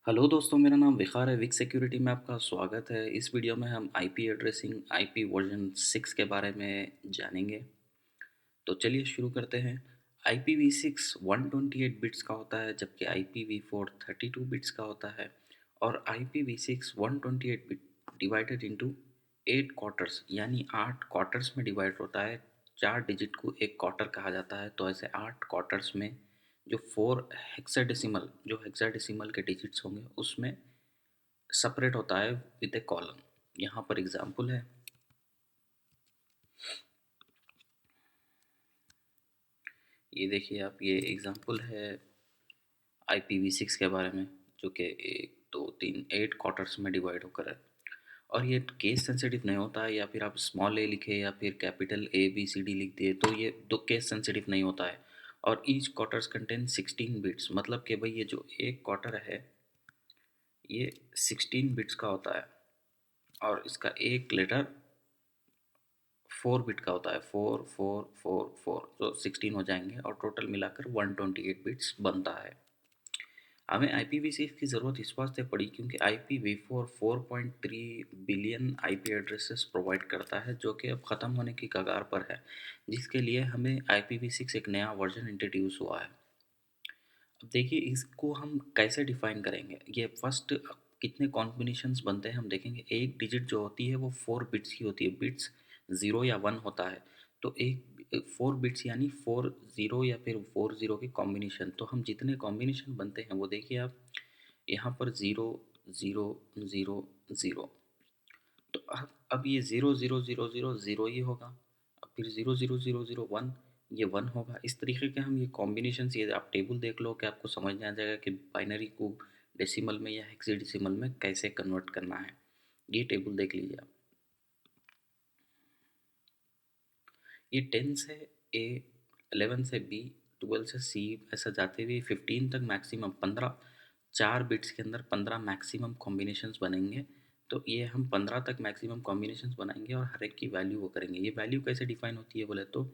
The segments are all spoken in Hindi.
हेलो दोस्तों, मेरा नाम विखार है। विक सिक्योरिटी में आपका स्वागत है। इस वीडियो में हम आईपी एड्रेसिंग आईपी वर्जन 6 के बारे में जानेंगे। तो चलिए शुरू करते हैं। IPv6 128 बिट्स का होता है, जबकि IPv4 32 बिट्स का होता है। और IPv6 128 bit divided into 8 quarters, यानी 8 क्वार्टर्स में डिवाइड होता है। 4 डिजिट को एक क्वार्टर कहा जाता है, तो ऐसे 8 क्वार्टर्स में जो 4 हेक्साडेसिमल के डिजिट्स होंगे उसमें सेपरेट होता है विद ए कॉलन। यहाँ पर एग्जांपल है। ये देखिए आप, ये एग्जांपल है IPv6 के बारे में, जो कि 1 2 3 8 क्वार्टर्स में डिवाइड होकर है। और ये केस सेंसिटिव नहीं होता है, या फिर आप स्मॉल ए लिखे या फिर कैपिटल ABCD लिख दिए तो ये दो केस सेंसिटिव नहीं होता है। और ईच क्वार्टर्स कंटेन 16 बिट्स, मतलब कि भाई ये जो एक क्वार्टर है ये 16 बिट्स का होता है। और इसका एक लेटर 4 बिट का होता है। 4 4 4 4, तो 16 हो जाएंगे और टोटल मिलाकर 128 बिट्स बनता है। हमें IPv6 की ज़रूरत इस वास्ते पड़ी क्योंकि IPv4 4.3 billion IP addresses provide करता है, जो कि अब ख़त्म होने की कगार पर है, जिसके लिए हमें IPv6 एक नया वर्जन इंट्रोड्यूस हुआ है। अब देखिए इसको हम कैसे डिफाइन करेंगे। ये फर्स्ट कितने कॉम्बिनेशंस बनते हैं हम देखेंगे। एक डिजिट जो होती है वो 4 बिट्स की होती है। बिट्स 0 या 1 होता है, तो एक 4 बिट्स यानी 40 या फिर 40 के कॉम्बिनेशन। तो हम जितने कॉम्बिनेशन बनते हैं वो देखिए आप, यहाँ पर 0 0 0 0। तो अब ये 0 0 0 0 0 ही होगा। अब फिर 0 0 0 0 0 1, ये 1 होगा। इस तरीके के हम ये कॉम्बिनेशन, ये आप टेबल देख लो कि आपको समझ में आ जाएगा कि बाइनरी को डेसिमल में या हेक्साडेसिमल में कैसे कन्वर्ट करना है। ये टेबल देख लीजिए आप। ये 10 से A, 11 से B, 12 से C, ऐसा जाते हुए 15 तक मैक्सिमम 15, 4 बिट्स के अंदर 15 मैक्सिमम कॉम्बिनेशंस बनेंगे। तो ये हम 15 तक मैक्सिमम कॉम्बिनेशंस बनाएंगे और हर एक की वैल्यू वो करेंगे। ये वैल्यू कैसे डिफाइन होती है बोले तो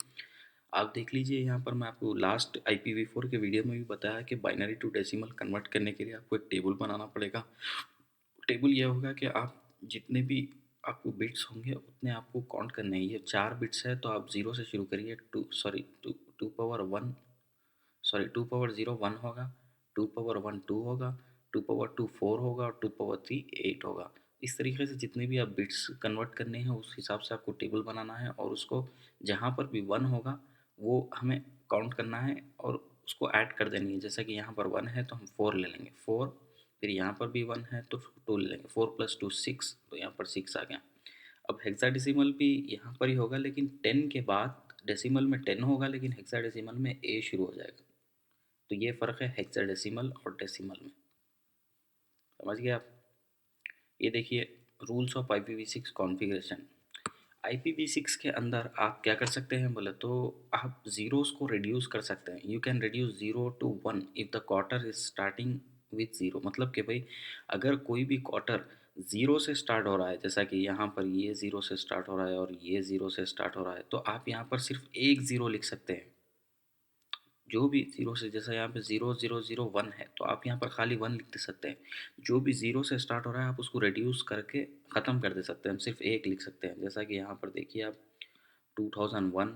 आप देख लीजिए। यहाँ पर मैं आपको लास्ट IPv4 के वीडियो में भी बताया कि बाइनरी टू डेसिमल कन्वर्ट करने के लिए आपको एक टेबल बनाना पड़ेगा। टेबल ये होगा कि आप जितने भी आपको बिट्स होंगे उतने आपको काउंट करने हैं। ये 4 बिट्स है तो आप 0 से शुरू करिए। Two power one, sorry 2 power 0 1 होगा, 2 पावर 1 2 होगा, 2 पावर 2 4 होगा और 2 पावर 3 8 होगा। इस तरीके से जितने भी आप बिट्स कन्वर्ट करने हैं उस हिसाब से आपको टेबल बनाना है, और उसको जहाँ पर भी 1 होगा वो हमें काउंट करना है और उसको ऐड कर देनी है। जैसा कि यहाँ पर 1 है तो हम 4 ले लेंगे, 4। फिर यहाँ पर भी 1 है तो 2 ले लेंगे, 4 + 2 6, तो यहाँ पर 6 आ गया। अब हेक्साडेसिमल भी यहाँ पर ही होगा, लेकिन 10 के बाद डेसिमल में 10 होगा, लेकिन हेक्साडेसिमल में A शुरू हो जाएगा। तो ये फ़र्क है हेक्साडेसिमल और डेसिमल में। समझ गए आप। ये देखिए rules of IPv6 configuration. IPv6 के अंदर आप क्या कर सकते हैं बोले तो आप ज़ीरोज़ को रिड्यूस कर सकते हैं। You can reduce 0 to 1 if the quarter is starting with 0। मतलब कि भाई अगर कोई भी क्वार्टर 0 से स्टार्ट हो रहा है, जैसा कि यहाँ पर ये 0 से स्टार्ट हो रहा है और ये 0 से स्टार्ट हो रहा है, तो आप यहाँ पर सिर्फ एक ज़ीरो लिख सकते हैं। जो भी ज़ीरो से, जैसा यहाँ पे 0 0 0 1 है तो आप यहाँ पर खाली 1 लिख दे सकते हैं। जो भी ज़ीरो से स्टार्ट हो रहा है आप उसको रिड्यूस करके ख़त्म कर दे सकते हैं। हम सिर्फ एक लिख सकते हैं। जैसा कि यहाँ पर देखिए आप 2001,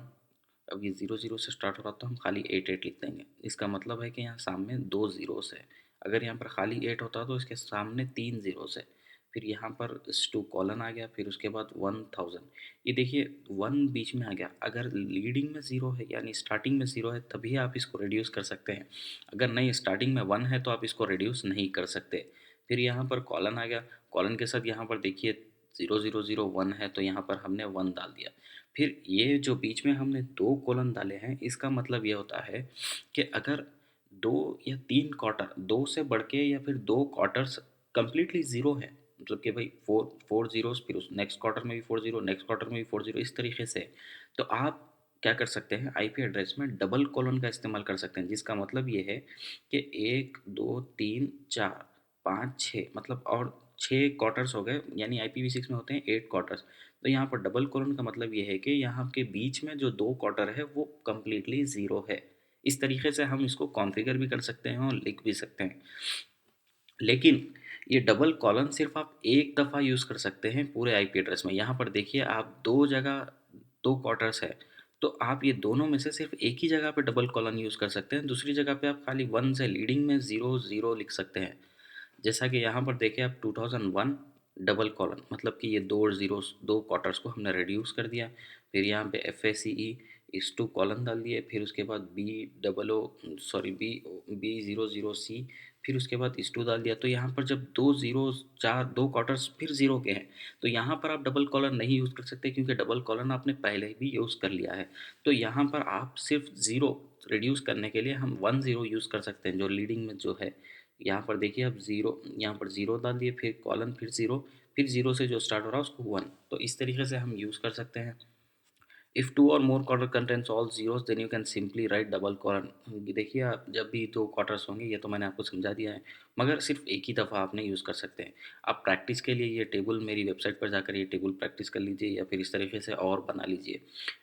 अब ये 0 0 से स्टार्ट हो रहा तो हम खाली 8 8 लिख देंगे। इसका मतलब है कि यहाँ सामने 2 ज़ीरोस है। अगर यहाँ पर खाली 8 होता तो इसके सामने 3 ज़ीरोस है। फिर यहाँ पर 2 कॉलन आ गया, फिर उसके बाद 1000। ये देखिए 1 बीच में आ गया। अगर लीडिंग में 0 है यानी स्टार्टिंग में 0 है तभी आप इसको रिड्यूस कर सकते हैं। अगर नहीं स्टार्टिंग में 1 है तो आप इसको रिड्यूस नहीं कर सकते। फिर यहाँ पर कॉलन आ गया। कॉलन के साथ यहाँ पर देखिए 0 0 0 1 है तो यहाँ पर हमने 1 डाल दिया। फिर ये जो बीच में हमने 2 कॉलन डाले हैं, इसका मतलब ये होता है कि अगर 2 या 3 क्वार्टर, 2 से बढ़ के या फिर 2 क्वार्टर्स कंप्लीटली ज़ीरो है, मतलब कि भाई 4 4 ज़ीरोस, फिर उस नेक्स्ट क्वार्टर में भी 4 ज़ीरो, नेक्स्ट क्वार्टर में भी 4 ज़ीरो, इस तरीके से। तो आप क्या कर सकते हैं, IP एड्रेस में डबल कॉलन का इस्तेमाल कर सकते हैं, जिसका मतलब ये है कि 1 2 3 4 5 6, मतलब और 6 क्वार्टर्स हो गए। यानी IPv6 में होते हैं 8 क्वार्टर्स। तो यहाँ पर डबल कोलन का मतलब ये है कि यहाँ के बीच में जो 2 क्वार्टर है वो कम्प्लीटली ज़ीरो है। इस तरीके से हम इसको कॉन्फ़िगर भी कर सकते हैं और लिख भी सकते हैं। लेकिन ये डबल कॉलन सिर्फ आप एक दफ़ा यूज़ कर सकते हैं पूरे आईपी एड्रेस में। यहाँ पर देखिए आप 2 जगह 2 क्वार्टर्स है, तो आप ये दोनों में से सिर्फ एक ही जगह पे डबल कॉलन यूज़ कर सकते हैं, दूसरी जगह पे आप खाली 1 से लीडिंग में 0 0 लिख सकते हैं। जैसा कि यहाँ पर देखिए आप 2001 डबल कॉलन मतलब कि ये दो जीरोस 2 क्वार्टर्स को हमने रिड्यूस कर दिया। फिर यहाँ पे FACE इस 2 कॉलन डाल दिए, फिर उसके बाद B00C, फिर उसके बाद इस 2 डाल दिया। तो यहाँ पर जब 2 ज़ीरोस 4 2 क्वार्टर्स फिर 0 के हैं, तो यहाँ पर आप डबल कॉलन नहीं यूज़ कर सकते क्योंकि डबल कॉलन आपने पहले भी यूज़ कर लिया है। तो यहाँ पर आप सिर्फ 0 रिड्यूस करने के लिए हम 1 0 यूज़ कर सकते हैं जो लीडिंग में जो है। यहाँ पर देखिए अब ज़ीरो, यहाँ पर ज़ीरो डाल दिए, फिर कॉलन, फिर ज़ीरो से जो स्टार्ट हो रहा है उसको 1। तो इस तरीके से हम यूज़ कर सकते हैं। If two or more quarter contents all zeros then you can simply write double colon. देखिए आप जब भी 2 क्वार्टर्स होंगे, ये तो मैंने आपको समझा दिया है, मगर सिर्फ एक ही दफ़ा आपने यूज़ कर सकते हैं। आप प्रैक्टिस के लिए ये टेबल मेरी वेबसाइट पर जाकर ये टेबल प्रैक्टिस कर लीजिए या फिर इस तरीके से और बना लीजिए।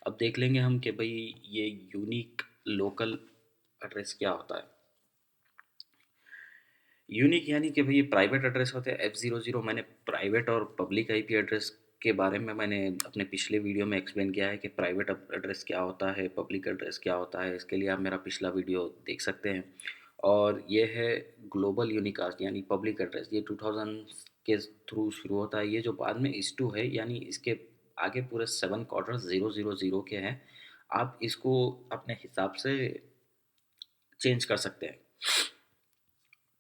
अब देख लेंगे हम कि भाई ये यूनिक लोकल एड्रेस क्या होता है। यूनिक यानी कि भई प्राइवेट एड्रेस होते हैं F00। मैंने प्राइवेट और पब्लिक आईपी एड्रेस के बारे में मैंने अपने पिछले वीडियो में एक्सप्लेन किया है कि प्राइवेट एड्रेस क्या होता है, पब्लिक एड्रेस क्या होता है। इसके लिए आप मेरा पिछला वीडियो देख सकते हैं। और ये है ग्लोबल यूनिकास्ट यानी पब्लिक एड्रेस, ये 2000 के थ्रू शुरू होता है। ये जो बाद में इस2 है यानी इसके आगे पूरे 7 क्वार्टर 000 के हैं। आप इसको अपने हिसाब से चेंज कर सकते हैं।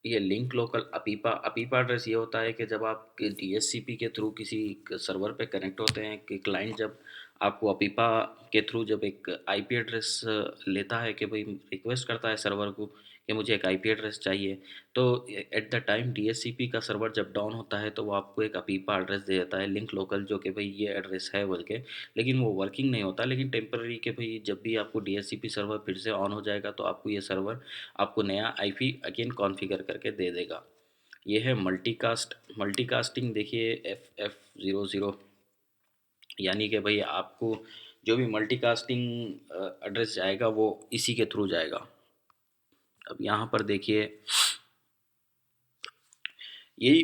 ये लिंक लोकल अपीपा अपीपा एड्रेस ये होता है कि जब आप डीएचसीपी के थ्रू किसी सर्वर पे कनेक्ट होते हैं कि क्लाइंट जब आपको अपीपा के थ्रू जब एक आईपी एड्रेस लेता है कि भाई रिक्वेस्ट करता है सर्वर को कि मुझे एक आईपी एड्रेस चाहिए, तो एट द टाइम डीएचसीपी का सर्वर जब डाउन होता है तो वो आपको एक अपीपा एड्रेस दे देता है लिंक लोकल, जो कि भाई ये एड्रेस है बोल के। लेकिन वो वर्किंग नहीं होता, लेकिन टेम्पररी के भाई जब भी आपको डीएचसीपी सर्वर फिर से ऑन हो जाएगा तो आपको ये सर्वर आपको नया आईपी अगेन कॉन्फ़िगर करके दे देगा। ये है मल्टीकास्टिंग। देखिए F00 यानी कि भाई आपको जो भी मल्टीकास्टिंग एड्रेस जाएगा वो इसी के थ्रू जाएगा। अब यहाँ पर देखिए यही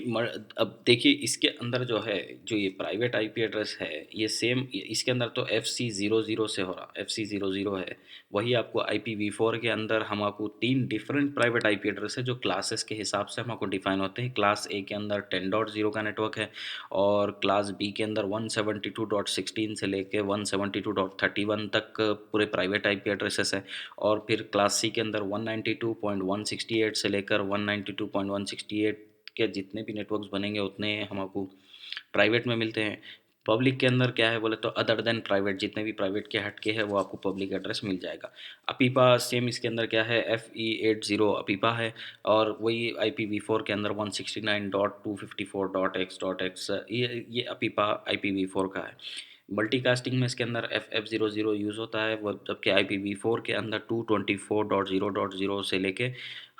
अब देखिए इसके अंदर जो है, जो ये प्राइवेट आईपी एड्रेस है ये सेम इसके अंदर तो FC00 से हो रहा, FC00 है। वही आपको IPv4 के अंदर हम आपको 3 डिफरेंट प्राइवेट आईपी एड्रेस है जो क्लासेस के हिसाब से हम आपको डिफाइन होते हैं। क्लास ए के अंदर 10.0 का नेटवर्क है, और क्लास बी के अंदर 172.16 से लेके 172.31 तक पूरे प्राइवेट आईपी एड्रेसेस है। और फिर क्लास सी के अंदर 192.168 से लेकर 192.168 के जितने भी नेटवर्क्स बनेंगे उतने हम आपको प्राइवेट में मिलते हैं। पब्लिक के अंदर क्या है बोले तो अदर देन प्राइवेट, जितने भी प्राइवेट के हटके हैं वो आपको पब्लिक एड्रेस मिल जाएगा। अपीपा सेम इसके अंदर क्या है, FE80 अपीपा है। और वही IPv4 के अंदर 169.254.x.x ये अपीपा IPv4 का है। मल्टीकास्टिंग में इसके अंदर FF00 यूज़ होता है, वो जबकि IPv4 के अंदर 224.0.0 से लेके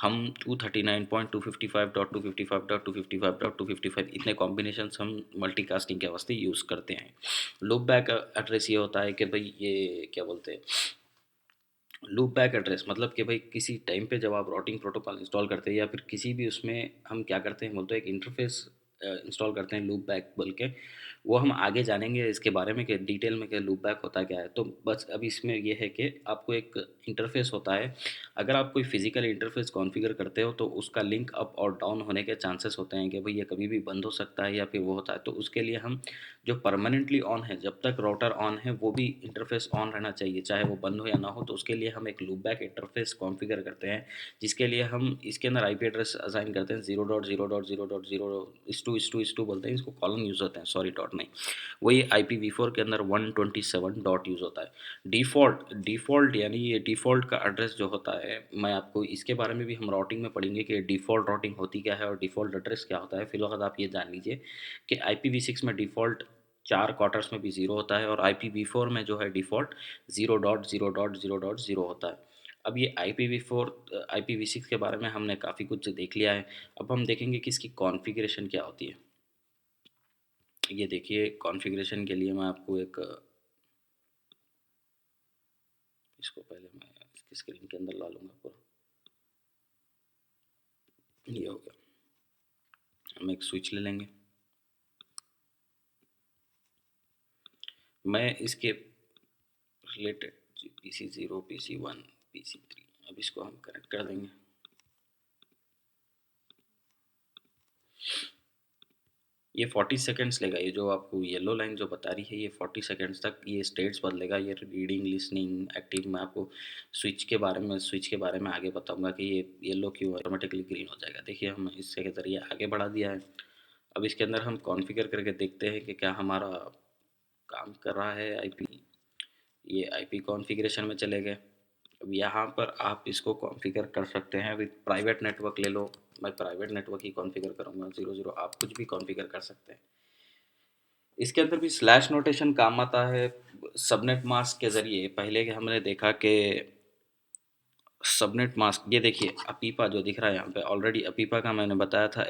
हम 239.255.255.255.255 इतने कॉम्बिनेशंस हम मल्टीकास्टिंग के वास्ते यूज़ करते हैं। लूप बैक एड्रेस ये होता है कि भाई ये क्या बोलते हैं, लूप बैक एड्रेस मतलब कि भाई किसी टाइम पे जब आप राउटिंग प्रोटोकॉल इंस्टॉल करते हैं या फिर किसी भी उसमें हम क्या करते हैं बोलते हैं एक इंटरफेस इंस्टॉल करते हैं लूप बैक बोल के। वो हम आगे जानेंगे इसके बारे में कि डिटेल में कि लूप बैक होता क्या है। तो बस अभी इसमें ये है कि आपको एक इंटरफेस होता है। अगर आप कोई फिजिकल इंटरफेस कॉन्फ़िगर करते हो तो उसका लिंक अप और डाउन होने के चांसेस होते हैं कि भाई ये कभी भी बंद हो सकता है या फिर वो होता है। तो उसके लिए हम जो परमानेंटली ऑन है, जब तक राउटर ऑन है वो भी इंटरफेस ऑन रहना चाहिए, चाहे वो बंद हो या ना हो। तो उसके लिए हम एक लूप बैक इंटरफेस कॉन्फ़िगर करते हैं, जिसके लिए हम इसके अंदर आईपी एड्रेस असाइन करते हैं 0.0.0.0 इस टू बोलते हैं इसको, कॉलन यूज़ होते हैं, सॉरी डॉट नहीं। वही IPv4 के अंदर 127 डॉट यूज़ होता है। डिफ़ॉल्ट यानी ये डिफ़ॉल्ट का एड्रेस जो होता है, मैं आपको इसके बारे में भी हम राउटिंग में पढ़ेंगे कि डिफ़ॉल्ट राउटिंग होती क्या है और डिफ़ॉल्ट एड्रेस क्या होता है। फिलहाल आप ये जान लीजिए कि IPv6 में डिफ़ॉल्ट 4 क्वार्टर्स में भी 0 होता है, और IPv4 में जो है डिफ़ॉल्ट 0.0.0.0 होता है। अब ये IPv6 के बारे में हमने काफ़ी कुछ देख लिया है। अब हम देखेंगे कि इसकी कॉन्फ़िगरेशन क्या होती है। ये देखिए कॉन्फ़िगरेशन के लिए मैं आपको एक इसको पहले मैं इसकी स्क्रीन के अंदर ला लूँगा पूरा। ये हो गया। हम एक स्विच ले लेंगे। मैं इसके रिलेटेड PC0, PC1, PC3, अब इसको हम कनेक्ट कर देंगे। ये 40 सेकेंड्स लेगा, ये जो आपको येलो लाइन जो बता रही है ये 40 सेकेंड्स तक ये स्टेट्स बदलेगा। ये रीडिंग, लिसनिंग, एक्टिव। मैं आपको स्विच के बारे में आगे बताऊंगा कि ये येलो क्यों ऑटोमेटिकली ग्रीन हो जाएगा। देखिए हम इससे के ज़रिए आगे बढ़ा दिया है। अब इसके अंदर हम कॉन्फ़िगर करके देखते हैं कि क्या हमारा काम कर रहा है आईपी। ये आईपी कॉन्फ़िगरेशन में चले गए। अब यहाँ पर आप इसको कॉन्फ़िगर कर सकते हैं विद प्राइवेट नेटवर्क ले लो। मैं प्राइवेट नेटवर्क ही कॉन्फ़िगर करूँगा 00। आप कुछ भी कॉन्फ़िगर कर सकते हैं। इसके अंदर भी स्लैश नोटेशन काम आता है सबनेट मास्क के ज़रिए। पहले के हमने देखा कि सबनेट मास्क, ये देखिए अपीपा जो दिख रहा है यहाँ पे, ऑलरेडी अपीपा का मैंने बताया था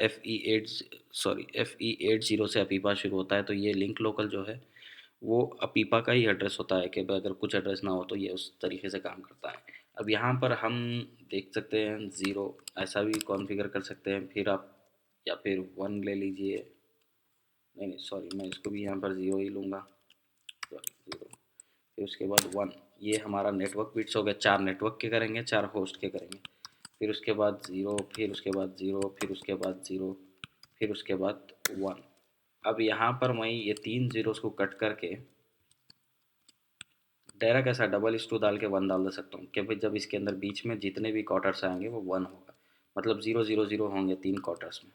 FE80 से अपीपा शुरू होता है। तो ये लिंक लोकल जो है वो अपीपा का ही एड्रेस होता है कि भाई अगर कुछ एड्रेस ना हो तो ये उस तरीके से काम करता है। अब यहाँ पर हम देख सकते हैं 0, ऐसा भी कॉन्फ़िगर कर सकते हैं। फिर आप या फिर 1 ले लीजिए। नहीं नहीं सॉरी, मैं इसको भी यहाँ पर 0 ही लूँगा। सॉरी 0, फिर उसके बाद 1। ये हमारा नेटवर्क बिट्स हो गया। 4 नेटवर्क के करेंगे, 4 होस्ट के करेंगे। फिर उसके बाद 0, फिर उसके बाद 0, फिर उसके बाद 0, फिर उसके बाद 1। अब यहाँ पर मैं ये 3 ज़ीरोस को कट करके डायरेक्ट ऐसा डबल स्टू डाल के 1 डाल दे सकता हूँ कि भाई जब इसके अंदर बीच में जितने भी क्वार्टर्स आएंगे वो 1 होगा। मतलब 0 0 0 होंगे 3 क्वार्टर्स में।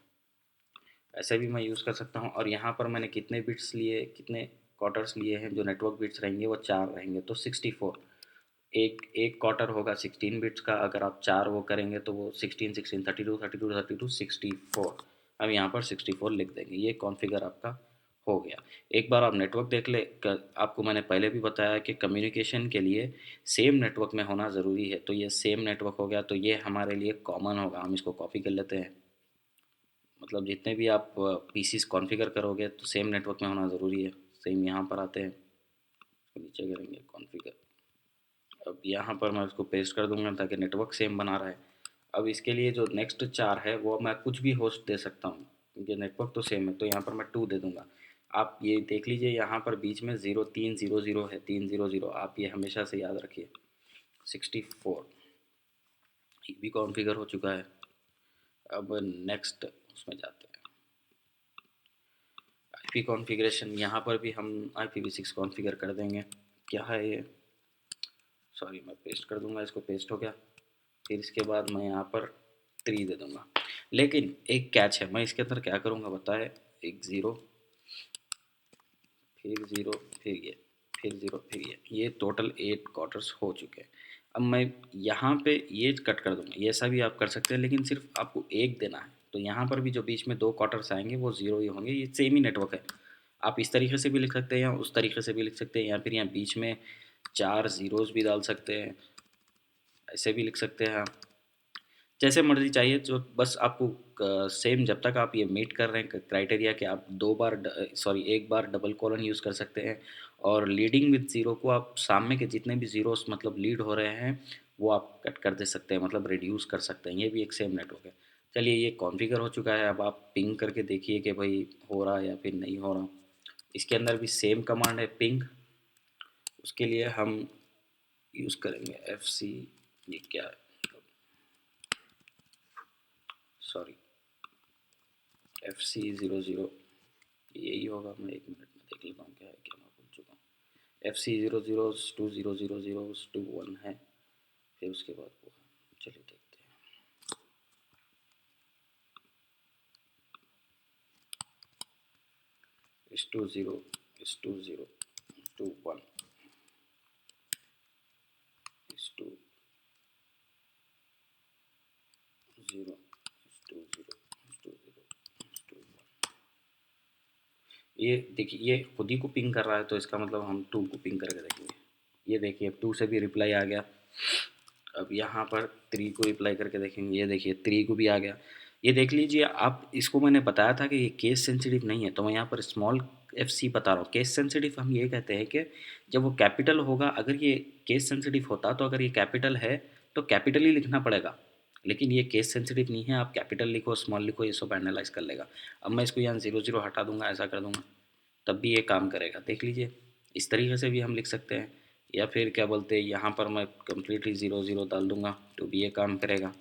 ऐसे भी मैं यूज़ कर सकता हूँ। और यहाँ पर मैंने कितने बिट्स लिए, कितने क्वार्टर्स लिए हैं, जो नेटवर्क बिट्स रहेंगे वो 4 रहेंगे तो 64। एक एक क्वार्टर होगा 16 बिट्स का। अगर आप 4 वो करेंगे तो वो 16 16 32 32 32 64। हम यहाँ पर 64 लिख देंगे। ये कॉन्फ़िगर आपका हो गया। एक बार आप नेटवर्क देख ले। आपको मैंने पहले भी बताया कि कम्युनिकेशन के लिए सेम नेटवर्क में होना ज़रूरी है। तो ये सेम नेटवर्क हो गया, तो ये हमारे लिए कॉमन होगा। हम इसको कॉपी कर लेते हैं। मतलब जितने भी आप पीसीस कॉन्फ़िगर करोगे तो सेम नेटवर्क में होना ज़रूरी है। सेम यहाँ पर आते हैं, नीचे करेंगे कॉन्फ़िगर। अब यहाँ पर मैं उसको पेस्ट कर दूंगा ताकि नेटवर्क सेम बना रहा है। अब इसके लिए जो नेक्स्ट 4 है वो मैं कुछ भी होस्ट दे सकता हूँ क्योंकि नेटवर्क तो सेम है। तो यहाँ पर मैं 2 दे दूंगा। आप ये देख लीजिए यहाँ पर बीच में 0 3 0 0 है, 3 0 0। आप ये हमेशा से याद रखिए। 64 ये भी कॉन्फ़िगर हो चुका है। अब नेक्स्ट उसमें जाते हैं, आईपी कॉन्फ़िगरेशन। यहाँ पर भी हम IPv6 कॉन्फ़िगर कर देंगे। क्या है ये, सॉरी मैं पेस्ट कर दूंगा। इसको पेस्ट हो गया। फिर इसके बाद मैं यहाँ पर 3 दे दूंगा। लेकिन एक कैच है, मैं इसके अंदर क्या करूँगा बताए। एक 0, फिर 0, फिर ये, फिर 0, फिर ये टोटल 8 क्वार्टर्स हो चुके हैं। अब मैं यहाँ पे ये कट कर दूंगा। ये ऐसा भी आप कर सकते हैं लेकिन सिर्फ आपको एक देना है। तो यहाँ पर भी जो बीच में 2 क्वार्टर्स आएंगे वो 0 ही होंगे। ये सेम ही नेटवर्क है। आप इस तरीके से भी लिख सकते हैं या उस तरीके से भी लिख सकते हैं, या फिर यहाँ बीच में 4 ज़ीरोज़ भी डाल सकते हैं। ऐसे भी लिख सकते हैं आप, जैसे मर्जी चाहिए। जो बस आपको सेम, जब तक आप ये मीट कर रहे हैं क्राइटेरिया कि आप 2 बार सॉरी 1 बार डबल कॉलन यूज़ कर सकते हैं। और लीडिंग विद ज़ीरो को आप सामने के जितने भी ज़ीरोस मतलब लीड हो रहे हैं वो आप कट कर दे सकते हैं, मतलब रिड्यूस कर सकते हैं। ये भी एक सेम नेटवर्क है। चलिए ये कॉन्फ़िगर हो चुका है। अब आप पिंग करके देखिए कि भाई हो रहा है या फिर नहीं हो रहा। इसके अंदर भी सेम कमांड है पिंग। उसके लिए हम यूज़ करेंगे FC, ये क्या है, सॉरी FC00, यही होगा। मैं 1 मिनट में देख लेता हूँ क्या है, क्या मैं भूल चुका हूँ। FC00 2000 21 है। फिर उसके बाद वो है, चलिए देखते हैं। S20 S20 21 S20 S20 S20 S21। ये देखिए ये खुद ही को पिंग कर रहा है, तो इसका मतलब हम 2 को पिंग करके देखेंगे। ये देखिए अब 2 से भी रिप्लाई आ गया। अब यहाँ पर 3 को रिप्लाई करके देखेंगे। ये देखिए 3 को भी आ गया। ये देख लीजिए आप, इसको मैंने बताया था कि ये केस सेंसिटिव नहीं है, तो मैं यहाँ पर स्मॉल FC बता रहा हूँ। केस सेंसिटिव हम ये कहते हैं कि जब वो कैपिटल होगा, अगर ये केस सेंसिटिव होता तो अगर ये कैपिटल है तो कैपिटल ही लिखना पड़ेगा। लेकिन ये केस सेंसिटिव नहीं है, आप कैपिटल लिखो स्मॉल लिखो ये सब एनालाइज कर लेगा। अब मैं इसको यहाँ 0 0 हटा दूंगा, ऐसा कर दूंगा, तब भी ये काम करेगा, देख लीजिए। इस तरीके से भी हम लिख सकते हैं, या फिर क्या बोलते हैं यहाँ पर मैं कम्प्लीटली 0 0 डाल दूंगा तो भी ये काम करेगा।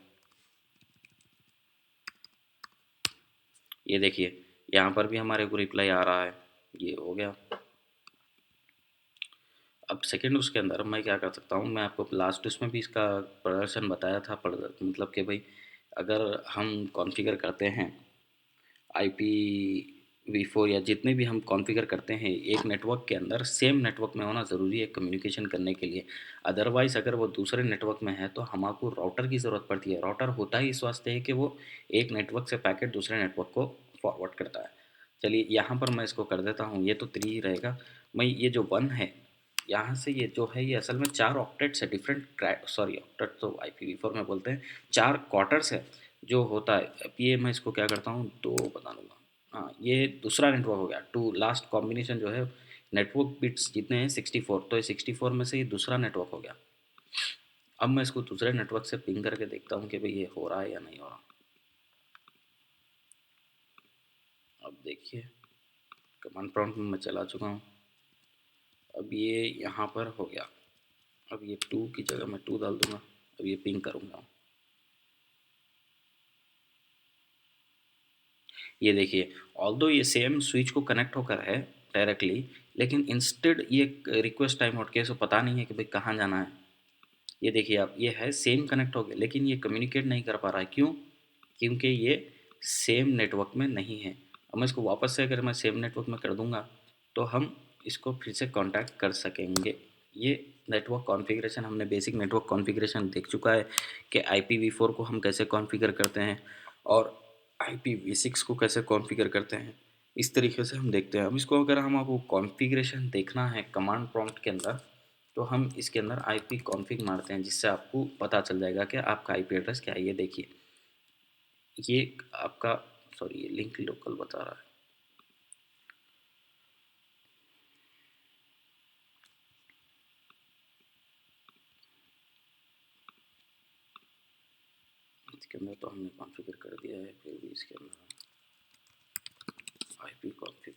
ये देखिए यहाँ पर भी हमारे को रिप्लाई आ रहा है, ये हो गया। अब सेकेंड उसके अंदर मैं क्या कर सकता हूँ, मैं आपको लास्ट उसमें भी इसका प्रदर्शन बताया था, मतलब कि भाई अगर हम कॉन्फ़िगर करते हैं IPv4 या जितने भी हम कॉन्फ़िगर करते हैं एक नेटवर्क के अंदर, सेम नेटवर्क में होना ज़रूरी है कम्युनिकेशन करने के लिए। अदरवाइज़ अगर वो दूसरे नेटवर्क में है तो हमको राउटर की ज़रूरत पड़ती है। राउटर होता ही इस वास्ते है कि वो एक नेटवर्क से पैकेट दूसरे नेटवर्क को फॉरवर्ड करता है। चलिए यहाँ पर मैं इसको कर देता हूँ, ये तो 3 ही रहेगा। मैं ये जो 1 है यहाँ से, ये जो है ये असल में 4 ऑक्टेट्स है, डिफरेंट सॉरी ऑक्टेट तो IPv4 में बोलते हैं, 4 क्वार्टर्स है जो होता है। अब ये मैं इसको क्या करता हूँ, 2 बता दूंगा। हाँ ये दूसरा नेटवर्क हो गया, टू लास्ट कॉम्बिनेशन जो है नेटवर्क बिट्स जितने हैं 64, तो ये 64 में से ये दूसरा नेटवर्क हो गया। अब मैं इसको दूसरे नेटवर्क से पिंग करके देखता हूँ कि भाई ये हो रहा है या नहीं हो रहा। अब देखिए कमांड प्रॉम्प्ट में मैं चला चुका हूँ, अब ये यहाँ पर हो गया। अब ये 2 की जगह मैं 2 डाल दूंगा, अब ये पिंग करूँगा। ये देखिए ऑल्दो ये सेम स्विच को कनेक्ट होकर है डायरेक्टली, लेकिन इंस्टेड ये रिक्वेस्ट टाइम आउट के, सो पता नहीं है कि भाई कहाँ जाना है। ये देखिए आप, ये है सेम कनेक्ट हो गया लेकिन ये कम्युनिकेट नहीं कर पा रहा है, क्यों? क्योंकि ये सेम नेटवर्क में नहीं है। अब मैं इसको वापस से अगर मैं सेम नेटवर्क में कर दूंगा तो हम इसको फिर से कांटेक्ट कर सकेंगे। ये नेटवर्क कॉन्फ़िगरेशन, हमने बेसिक नेटवर्क कॉन्फ़िगरेशन देख चुका है कि IPv4 को हम कैसे कॉन्फ़िगर करते हैं और IPv6 को कैसे कॉन्फ़िगर करते हैं। इस तरीके से हम देखते हैं। अब इसको अगर हम आपको कॉन्फ़िगरेशन देखना है कमांड प्रॉम्प्ट के अंदर, तो हम इसके अंदर IP कॉन्फ़िग मारते हैं, जिससे आपको पता चल जाएगा कि आपका IP एड्रेस क्या है। ये देखिए ये आपका, सॉरी ये लिंक लोकल बता रहा है। इसके अंदर तो हमने कॉन्फ़िगर कर दिया है, फिर भी इसके अंदर IP कॉन्फ़िग,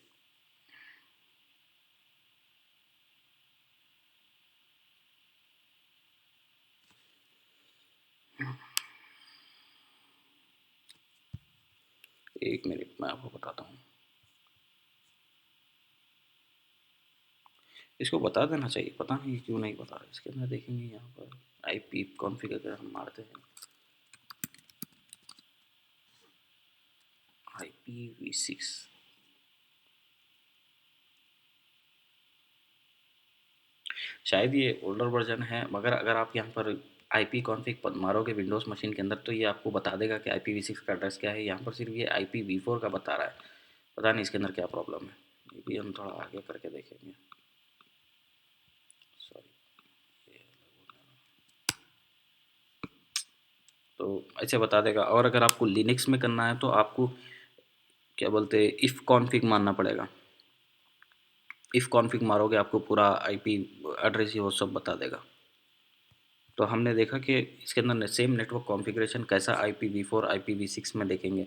एक मिनट मैं आपको बताता हूँ। इसको बता देना चाहिए, पता नहीं क्यों नहीं बता रहा। इसके अंदर देखेंगे यहाँ पर IP कॉन्फ़िग अगर हम मारते हैं IPv6, शायद ये ओल्डर वर्जन है, मगर अगर आप यहाँ पर IP कॉन्फ़िग मारोगे विंडोज़ मशीन के अंदर तो ये आपको बता देगा कि IPv6 का एड्रेस क्या है। यहाँ पर सिर्फ ये IPv4 का बता रहा है, पता नहीं इसके अंदर क्या प्रॉब्लम है। ये भी हम थोड़ा आगे करके देखेंगे। सॉरी, तो ऐसे बता देगा। और अगर आपको लिनक्स में करना है तो आपको क्या बोलते हैं इफ़ कॉन्फ़िग मारना पड़ेगा। इफ़ कॉन्फ़िग मारोगे आपको पूरा IP एड्रेस ही वो सब बता देगा। तो हमने देखा कि इसके अंदर सेम नेटवर्क कॉन्फ़िगरेशन कैसा IPv4 IPv6 में देखेंगे,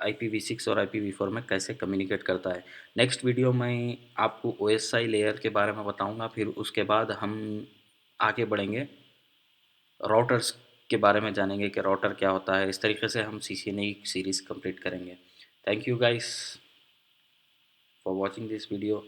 IPv6 और IPv4 में कैसे कम्युनिकेट करता है। नेक्स्ट वीडियो में आपको OSI लेयर के बारे में बताऊंगा, फिर उसके बाद हम आगे बढ़ेंगे राउटर्स के बारे में जानेंगे कि राउटर क्या होता है। इस तरीके से हम CCNA सीरीज़ कंप्लीट करेंगे। Thank you guys for watching this video.